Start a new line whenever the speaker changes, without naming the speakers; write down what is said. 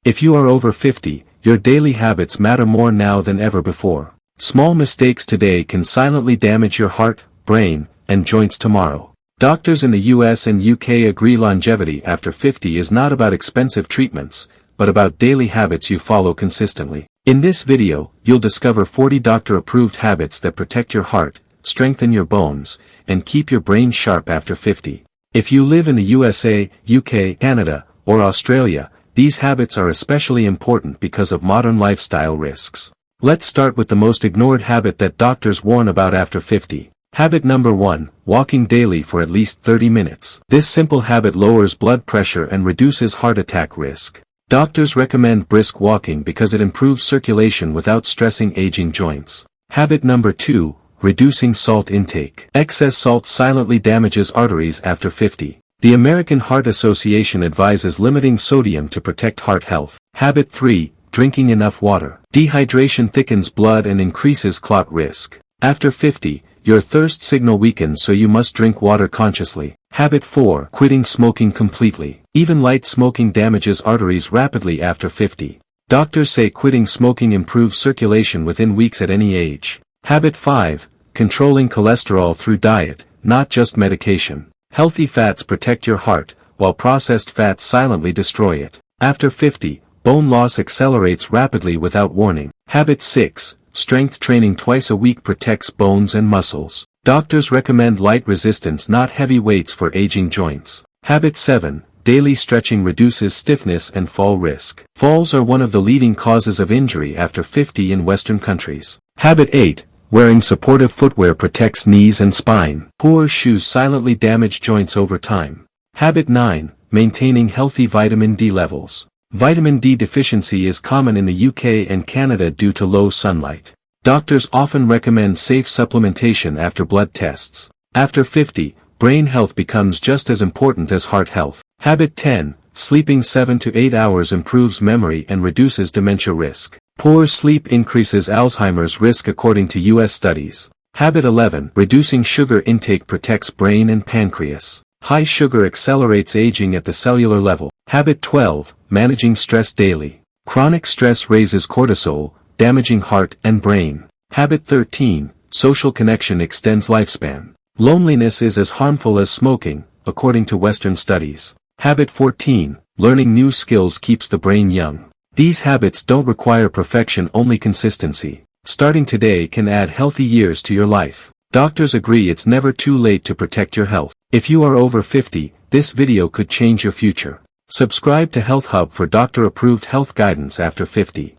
If you are over 50, your daily habits matter more now than ever before. Small mistakes today can silently damage your heart, brain, and joints tomorrow. Doctors in the US and UK agree longevity after 50 is not about expensive treatments, but about daily habits you follow consistently. In this video, you'll discover 40 doctor-approved habits that protect your heart, strengthen your bones, and keep your brain sharp after 50. If you live in the USA, UK, Canada, or Australia, these habits are especially important because of modern lifestyle risks. Let's start with the most ignored habit that doctors warn about after 50. Habit number 1, walking daily for at least 30 minutes. This simple habit lowers blood pressure and reduces heart attack risk. Doctors recommend brisk walking because it improves circulation without stressing aging joints. Habit number 2, reducing salt intake. Excess salt silently damages arteries after 50. The American Heart Association advises limiting sodium to protect heart health. Habit 3, drinking enough water. Dehydration thickens blood and increases clot risk. After 50, your thirst signal weakens, so you must drink water consciously. Habit 4, quitting smoking completely. Even light smoking damages arteries rapidly after 50. Doctors say quitting smoking improves circulation within weeks at any age. Habit 5, controlling cholesterol through diet, not just medication. Healthy fats protect your heart, while processed fats silently destroy it. After 50, bone loss accelerates rapidly without warning. Habit 6, strength training twice a week protects bones and muscles. Doctors recommend light resistance, not heavy weights, for aging joints. Habit 7, daily stretching reduces stiffness and fall risk. Falls are one of the leading causes of injury after 50 in Western countries. Habit 8, wearing supportive footwear protects knees and spine. Poor shoes silently damage joints over time. Habit 9, maintaining healthy vitamin D levels. Vitamin D deficiency is common in the UK and Canada due to low sunlight. Doctors often recommend safe supplementation after blood tests. After 50, brain health becomes just as important as heart health. Habit 10, sleeping 7 to 8 hours improves memory and reduces dementia risk. Poor sleep increases Alzheimer's risk according to US studies. Habit 11, reducing sugar intake protects brain and pancreas. High sugar accelerates aging at the cellular level. Habit 12, managing stress daily. Chronic stress raises cortisol, damaging heart and brain. Habit 13, social connection extends lifespan. Loneliness is as harmful as smoking, according to Western studies. Habit 14, learning new skills keeps the brain young. These habits don't require perfection, only consistency. Starting today can add healthy years to your life. Doctors agree it's never too late to protect your health. If you are over 50, this video could change your future. Subscribe to Health Hub for doctor-approved health guidance after 50.